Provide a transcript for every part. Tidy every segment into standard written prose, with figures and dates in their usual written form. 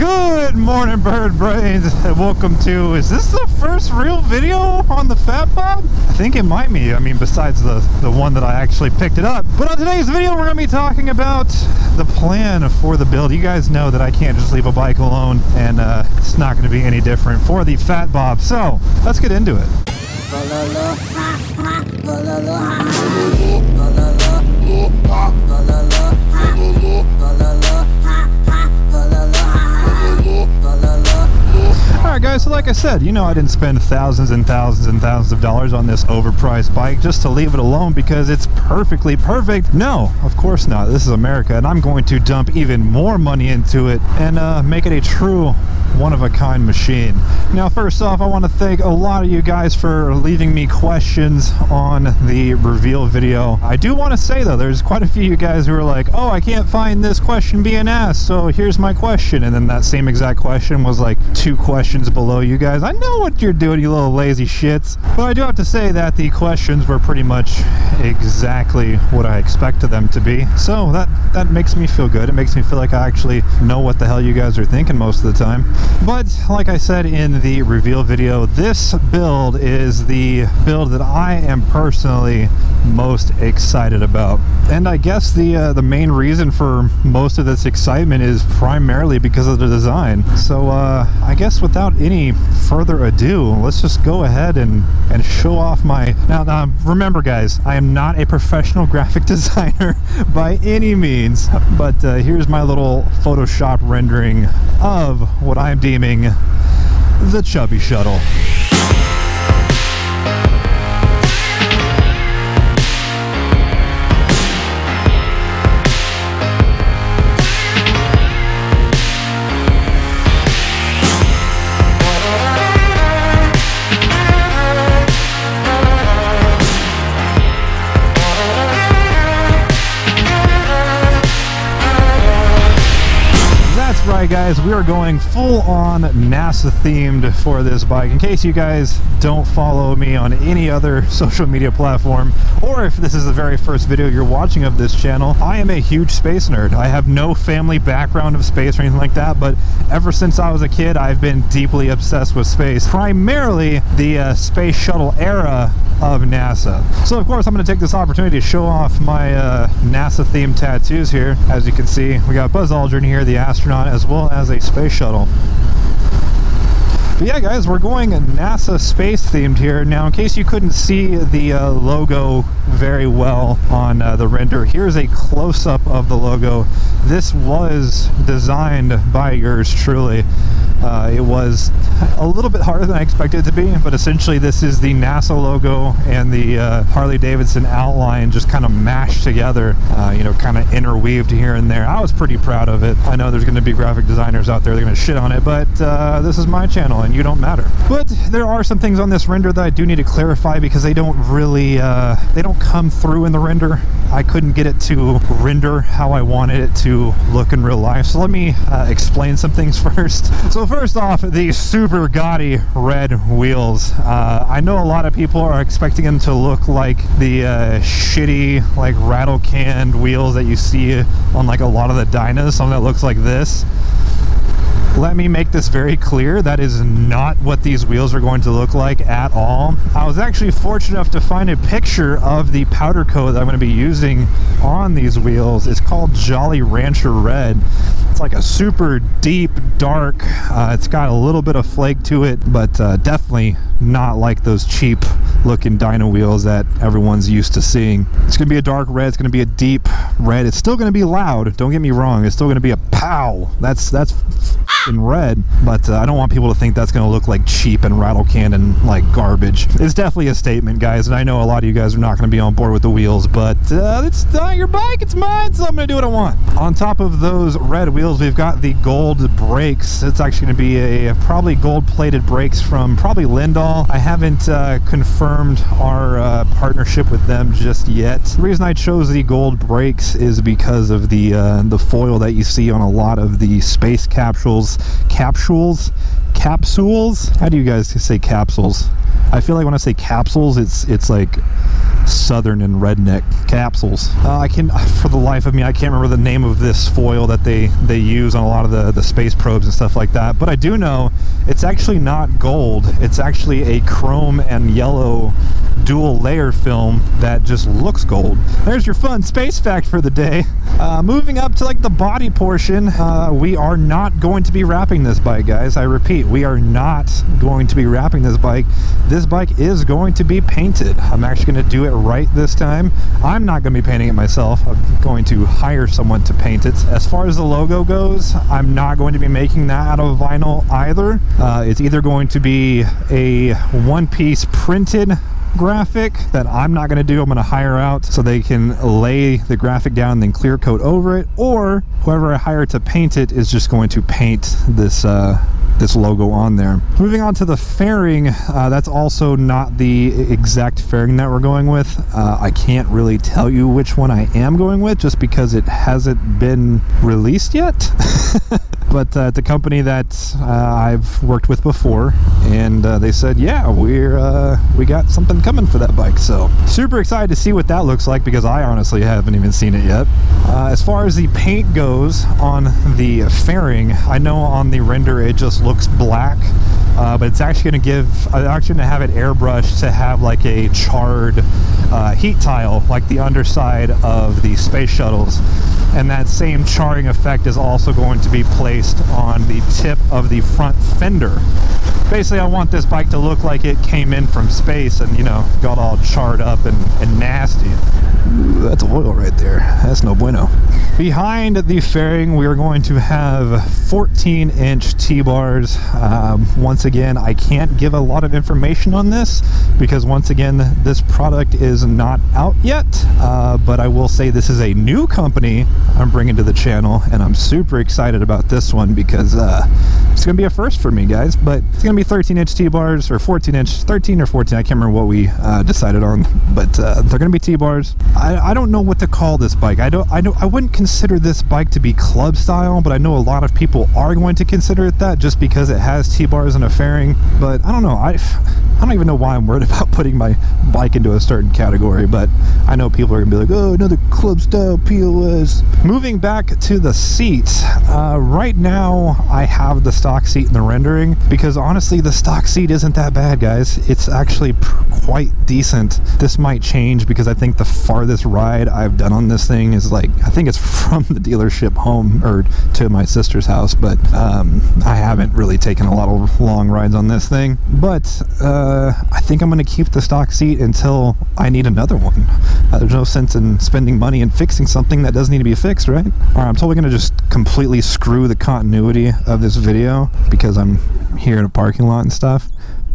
Good morning, bird brains, and welcome to, is this the first real video on the Fat Bob? I think it might be, I mean, besides the one that I actually picked it up. But on today's video, we're going to be talking about the plan for the build. You guys know that I can't just leave a bike alone, and it's not going to be any different for the Fat Bob. So, let's get into it. Alright guys, so like I said, you know I didn't spend thousands and thousands and thousands of dollars on this overpriced bike just to leave it alone because it's perfectly perfect. No, of course not. This is America, and I'm going to dump even more money into it and make it a true one-of-a-kind machine. Now, first off, I want to thank a lot of you guys for leaving me questions on the reveal video. I do want to say, though, there's quite a few of you guys who are like, oh, I can't find this question being asked, so here's my question. And then that same exact question was like 2 questions below you guys. I know what you're doing, you little lazy shits. But I do have to say that the questions were pretty much exactly what I expected them to be. So that makes me feel good. It makes me feel like I actually know what the hell you guys are thinking most of the time. But like I said in the reveal video, this build is the build that I am personally most excited about. And I guess the main reason for most of this excitement is primarily because of the design. So I guess without any further ado, let's just go ahead and show off my... Now remember guys, I am not a professional graphic designer by any means, but here's my little Photoshop rendering of what I'm deeming the Chubby Shuttle. Right guys, we are going full on NASA themed for this bike. In case you guys don't follow me on any other social media platform, or if this is the very first video you're watching of this channel, I am a huge space nerd. I have no family background of space or anything like that, but ever since I was a kid I've been deeply obsessed with space, primarily the space shuttle era of NASA. So of course I'm going to take this opportunity to show off my NASA themed tattoos here. As you can see, we got Buzz Aldrin here, the astronaut, as well as a space shuttle. But yeah guys, we're going NASA space themed here. Now in case you couldn't see the logo very well on the render, here's a close-up of the logo. This was designed by yours truly. It was a little bit harder than I expected it to be, but essentially this is the NASA logo and the Harley-Davidson outline just kind of mashed together, you know, kind of interweaved here and there. I was pretty proud of it. I know there's going to be graphic designers out there that are going to shit on it, but this is my channel and you don't matter. But there are some things on this render that I do need to clarify because they don't really, they don't come through in the render. I couldn't get it to render how I wanted it to look in real life. So let me explain some things first. So first off, these super gaudy red wheels. I know a lot of people are expecting them to look like the shitty, like rattle canned wheels that you see on like a lot of the dynos, something that looks like this. Let me make this very clear, that is not what these wheels are going to look like at all. I was actually fortunate enough to find a picture of the powder coat that I'm going to be using on these wheels. It's called Jolly Rancher Red. It's like a super deep, dark, it's got a little bit of flake to it, but definitely not like those cheap looking dyno wheels that everyone's used to seeing. It's going to be a dark red, it's going to be a deep red. It's still going to be loud, don't get me wrong. It's still going to be a pow. That's in red, but I don't want people to think that's going to look like cheap and rattle can and like garbage. It's definitely a statement, guys, and I know a lot of you guys are not going to be on board with the wheels, but it's not your bike, it's mine, so I'm going to do what I want. On top of those red wheels, we've got the gold brakes. It's actually going to be a probably gold-plated brakes from probably Lindahl. I haven't confirmed our partnership with them just yet. The reason I chose the gold brakes is because of the foil that you see on a lot of the space capsules. Capsules? How do you guys say capsules? I feel like when I say capsules, it's like southern and redneck capsules. I can, for the life of me, I can't remember the name of this foil that they use on a lot of the space probes and stuff like that, but I do know it's actually not gold. It's actually a chrome and yellow dual layer film that just looks gold. There's your fun space fact for the day. Moving up to like the body portion, we are not going to be wrapping this bike, guys. I repeat, we are not going to be wrapping this bike. This bike is going to be painted. I'm actually going to do it right this time. I'm not going to be painting it myself. I'm going to hire someone to paint it. As far as the logo goes, I'm not going to be making that out of vinyl either. It's either going to be a one-piece printed graphic that I'm not going to do. I'm going to hire out so they can lay the graphic down and then clear coat over it, or whoever I hire to paint it is just going to paint this this logo on there. Moving on to the fairing, that's also not the exact fairing that we're going with. I can't really tell you which one I am going with just because it hasn't been released yet. But it's a company that I've worked with before, and they said, yeah, we got something coming for that bike. So super excited to see what that looks like, because I honestly haven't even seen it yet. As far as the paint goes on the fairing, I know on the render it just looks black, but it's actually going to give, I'm actually going to have it airbrushed to have like a charred heat tile like the underside of the space shuttles. And that same charring effect is also going to be placed on the tip of the front fender. Basically, I want this bike to look like it came in from space and, you know, got all charred up and nasty. Ooh, that's oil right there. That's no bueno. Behind the fairing, we are going to have 14-inch T-bars. Once again, I can't give a lot of information on this because, once again, this product is not out yet. But I will say this is a new company I'm bringing to the channel, and I'm super excited about this one because it's going to be a first for me, guys. But it's going to be 13-inch T-bars, or 14-inch, 13 or 14. I can't remember what we decided on, but they're going to be T-bars. I don't know what to call this bike. I wouldn't consider this bike to be club style, but I know a lot of people are going to consider it that just because it has T-bars and a fairing. But I don't know. I don't even know why I'm worried about putting my bike into a certain category, but I know people are gonna be like, oh, another club style POS. Moving back to the seat, right now I have the stock seat in the rendering because honestly the stock seat isn't that bad, guys. It's actually quite decent. This might change because I think the farthest ride I've done on this thing is like, I think it's from the dealership home or to my sister's house, but I haven't really taken a lot of long rides on this thing. But I think I'm going to keep the stock seat until I need another one. There's no sense in spending money and fixing something that doesn't need to be fixed, right? Alright, I'm totally going to just completely screw the continuity of this video because I'm here in a parking lot and stuff.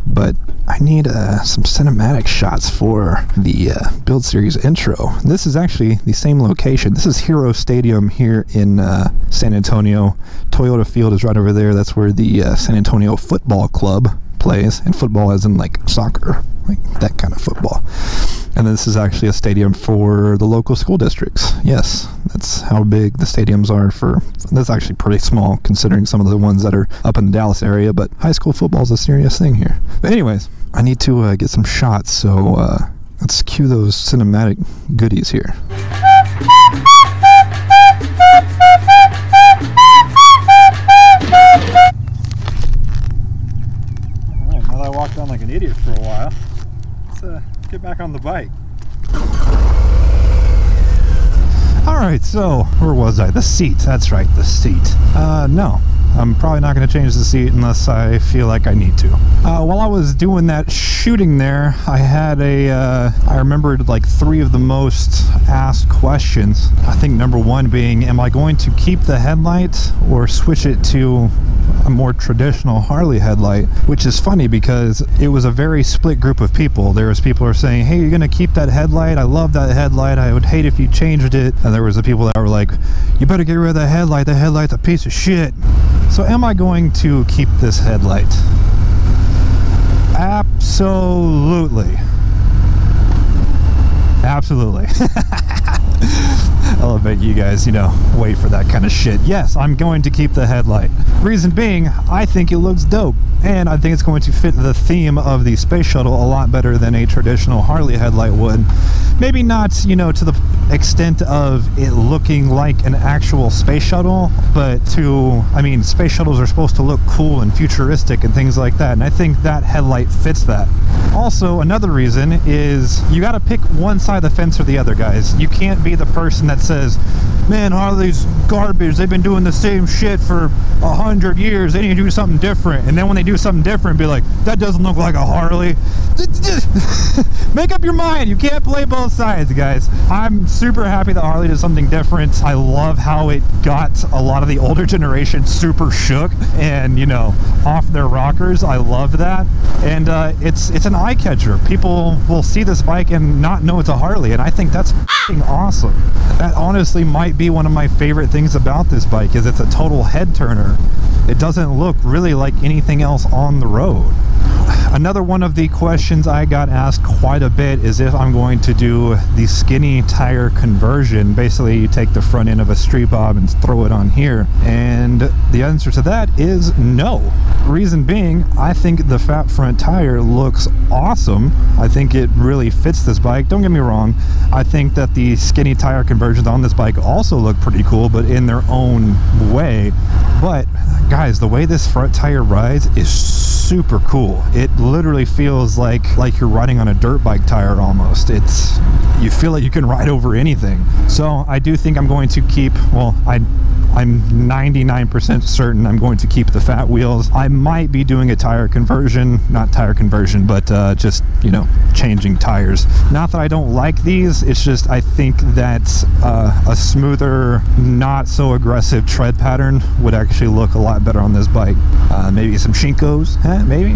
But I need some cinematic shots for the Build Series intro. This is actually the same location. This is Hero Stadium here in San Antonio. Toyota Field is right over there. That's where the San Antonio Football Club plays. And football as in like soccer, like that kind of football. And this is actually a stadium for the local school districts. Yes, that's how big the stadiums are for. That's actually pretty small considering some of the ones that are up in the Dallas area, but high school football is a serious thing here. But anyways, I need to get some shots, so let's cue those cinematic goodies here. Alright, now that I walked on like an idiot for a while, let's get back on the bike. Alright, so where was I? The seat. That's right, the seat. No, I'm probably not going to change the seat unless I feel like I need to. While I was doing that shooting there, I had I remembered like 3 of the most asked questions. I think number 1 being, am I going to keep the headlight or switch it to a more traditional Harley headlight? Which is funny because it was a very split group of people. There was people who are saying, hey, you're gonna keep that headlight? I love that headlight. I would hate if you changed it. And there was the people that were like, you better get rid of that headlight. That headlight's a piece of shit. So am I going to keep this headlight? Absolutely. Absolutely. I'll bet you guys, you know, wait for that kind of shit. Yes, I'm going to keep the headlight. Reason being, I think it looks dope. and I think it's going to fit the theme of the space shuttle a lot better than a traditional Harley headlight would. Maybe not, you know, to the extent of it looking like an actual space shuttle, but I mean, space shuttles are supposed to look cool and futuristic and things like that, and I think that headlight fits that. Also, another reason is you got to pick one side of the fence or the other, guys. You can't be the person that says, man, Harley's garbage, they've been doing the same shit for 100 years, they need to do something different. And then when they do something different, be like, that doesn't look like a Harley. Make up your mind. You can't play both sides, guys. I'm super happy that Harley did something different. I love how it got a lot of the older generation super shook and, you know, off their rockers. I love that. And it's an eye catcher. People will see this bike and not know it's a Harley, and I think that's f***ing awesome. That honestly might be one of my favorite things about this bike, is it's a total head turner. It doesn't look really like anything else on the road. Another one of the questions I got asked quite a bit is if I'm going to do the skinny tire conversion. Basically, you take the front end of a street bob and throw it on here, and the answer to that is no. Reason being, I think the fat front tire looks awesome. I think it really fits this bike. Don't get me wrong, I think that the skinny tire conversions on this bike also look pretty cool, but in their own way. But guys, the way this front tire rides is super cool. It literally feels like you're riding on a dirt bike tire almost. You feel like you can ride over anything. So I do think I'm going to keep, well, I'm 99% certain I'm going to keep the fat wheels. I might be doing a tire conversion, not tire conversion, but just, you know, changing tires. Not that I don't like these, it's just I think that a smoother, not so aggressive tread pattern would actually look a lot better on this bike. Maybe some Shinkos, maybe,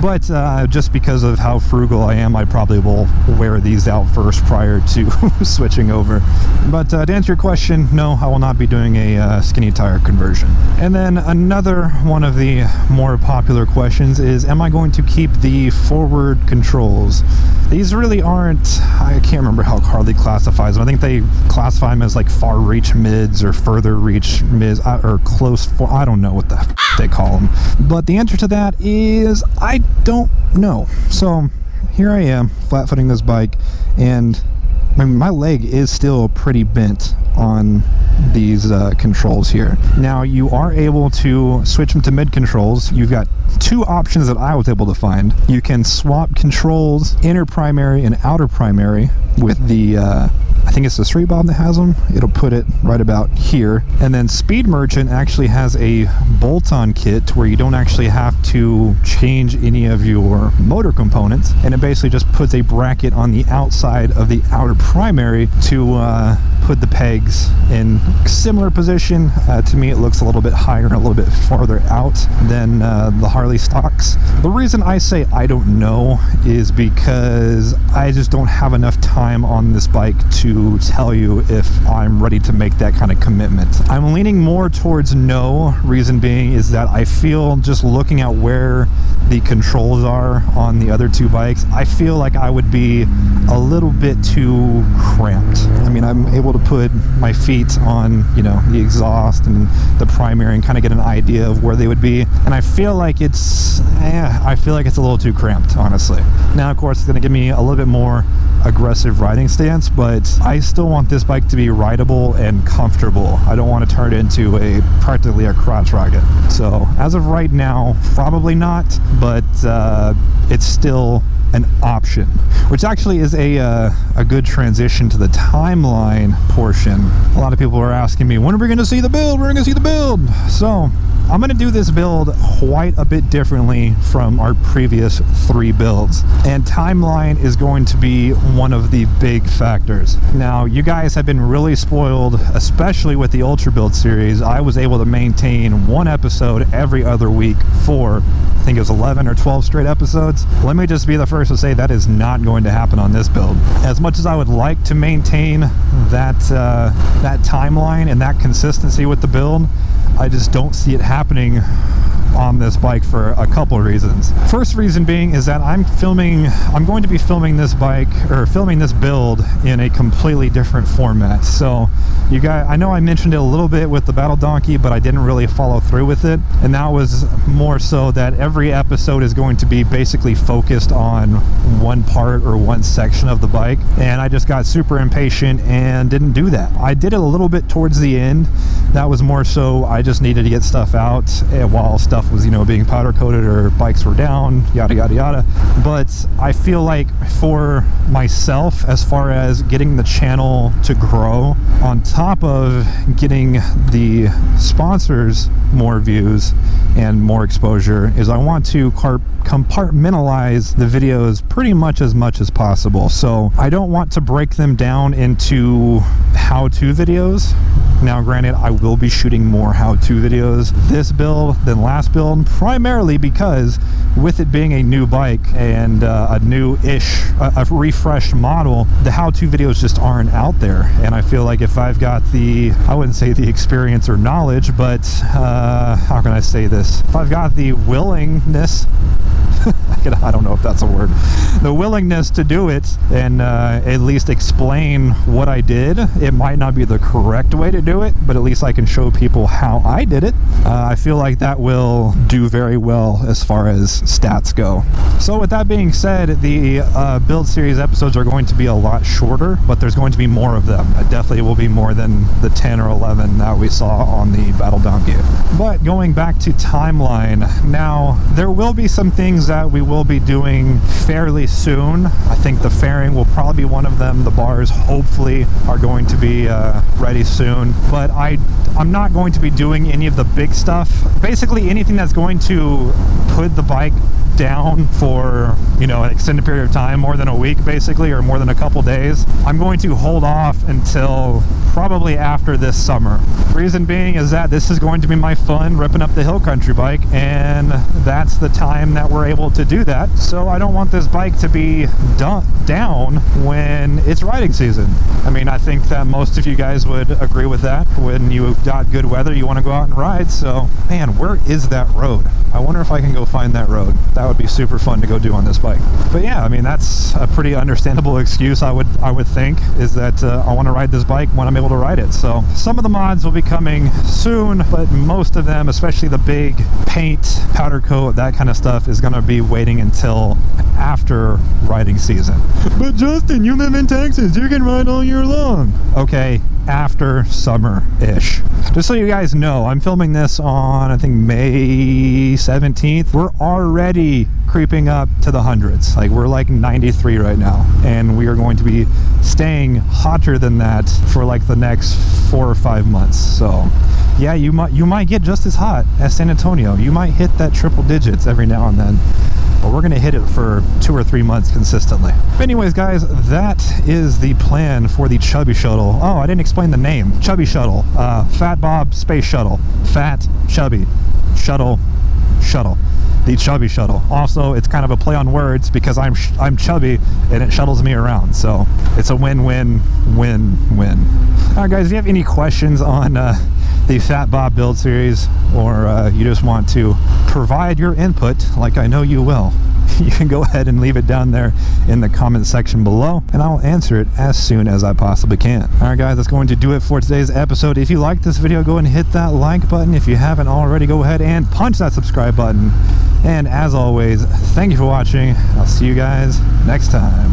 but just because of how frugal I am, I probably will wear these out first prior to switching over. But to answer your question, no, I will not be doing a skinny tire conversion. And then another one of the more popular questions is, am I going to keep the forward controls? These really aren't, I can't remember how Harley classifies them. I think they classify them as like far reach mids or further reach mids or close for, I don't know what the f they call them. But the answer to that is I don't know. So here I am flat footing this bike, and my leg is still pretty bent on these controls here. Now you are able to switch them to mid controls. You've got two options that I was able to find. You can swap controls, inner primary and outer primary, with the I think it's the street bob that has them. It'll put it right about here. And then Speed Merchant actually has a bolt-on kit where you don't actually have to change any of your motor components, and it basically just puts a bracket on the outside of the outer primary to put the pegs in similar position. To me, it looks a little bit higher and a little bit farther out than the Harley stocks. The reason I say I don't know is because I just don't have enough time on this bike to tell you if I'm ready to make that kind of commitment. I'm leaning more towards no. Reason being is that I feel, just looking at where the controls are on the other two bikes, I feel like I would be a little bit too cramped. I mean, I'm able to put my feet on, you know, the exhaust and the primary and kind of get an idea of where they would be, and I feel like it's a little too cramped, honestly. Now, of course, it's going to give me a little bit more aggressive riding stance, but I still want this bike to be rideable and comfortable. I don't want to turn it into practically a crotch rocket. So as of right now, probably not, but it's still an option, which actually is a good transition to the timeline portion. A lot of people are asking me, when are we going to see the build? We're going to see the build. So I'm going to do this build quite a bit differently from our previous 3 builds, and timeline is going to be one of the big factors. Now, you guys have been really spoiled, especially with the Ultra Build series. I was able to maintain 1 episode every other week for, I think it was 11 or 12 straight episodes. Let me just be the first to say that is not going to happen on this build. As much as I would like to maintain that timeline and that consistency with the build, I just don't see it happening on this bike for a couple reasons. First reason being is that I'm going to be filming this bike, or filming this build, in a completely different format. So you guys, I know I mentioned it a little bit with the Battle Donkey, but I didn't really follow through with it, and that was more so that every episode is going to be basically focused on one part or one section of the bike, and I just got super impatient and didn't do that. I did it a little bit towards the end. That was more so I just needed to get stuff out while stuff was, you know, being powder coated or bikes were down, yada yada yada. But I feel like for myself, as far as getting the channel to grow, on top of getting the sponsors more views and more exposure, is I want to compartmentalize the videos pretty much as possible. So I don't want to break them down into how-to videos. Now granted, I will be shooting more how-to videos this build than last build, primarily because with it being a new bike and a refreshed model, the how-to videos just aren't out there. And I feel like if I've got the, I wouldn't say the experience or knowledge, but how can I say this? If I've got the willingness, I don't know if that's a word, the willingness to do it and at least explain what I did. It might not be the correct way to do it, but at least I can show people how I did it. I feel like that will do very well as far as stats go. So with that being said, the build series episodes are going to be a lot shorter, but there's going to be more of them. It definitely will be more than the 10 or 11 that we saw on the Battle Donkey. But going back to timeline, now there will be some things that we will be doing fairly soon. I think the fairing will probably be one of them. The bars hopefully are going to be ready soon, but I'm not going to be doing any of the big stuff. Basically anything that's going to put the bike down for, you know, an extended period of time, more than a week basically, or more than a couple days, I'm going to hold off until probably after this summer. Reason being is that this is going to be my fun ripping up the hill country bike, and that's the time that we're able to do that. So I don't want this bike to be down when it's riding season. I mean, I think that most of you guys would agree with that. When you've got good weather, you want to go out and ride. So man, where is that road? I wonder if I can go find that road. That would be super fun to go do on this bike. But yeah, I mean, that's a pretty understandable excuse, I would think, is that I want to ride this bike when I'm able to ride it. So some of the mods will be coming soon, but most of them, especially the big paint, powder coat, that kind of stuff, is going to be waiting until after riding season. But Justin, you live in Texas, you can ride all year long. Okay, after summer-ish. Just so you guys know, I'm filming this on, I think, May 17th. We're already creeping up to the hundreds. Like, we're like 93 right now, and we are going to be staying hotter than that for like the next 4 or 5 months. So yeah, you might get just as hot as San Antonio. You might hit that triple digits every now and then, but we're gonna hit it for 2 or 3 months consistently. But anyways, guys, that is the plan for the Chubby Shuttle. Oh, I didn't explain the name. Chubby Shuttle, Fat Bob Space Shuttle, Fat Chubby Shuttle, the Chubby Shuttle. Also, it's kind of a play on words because I'm chubby and it shuttles me around, so it's a win-win-win-win. All right, guys, if you have any questions on the Fat Bob build series, or you just want to provide your input, like I know you will, you can go ahead and leave it down there in the comment section below, and I'll answer it as soon as I possibly can. All right, guys, that's going to do it for today's episode. If you liked this video, go ahead and hit that like button. If you haven't already, go ahead and punch that subscribe button. And as always, thank you for watching. I'll see you guys next time.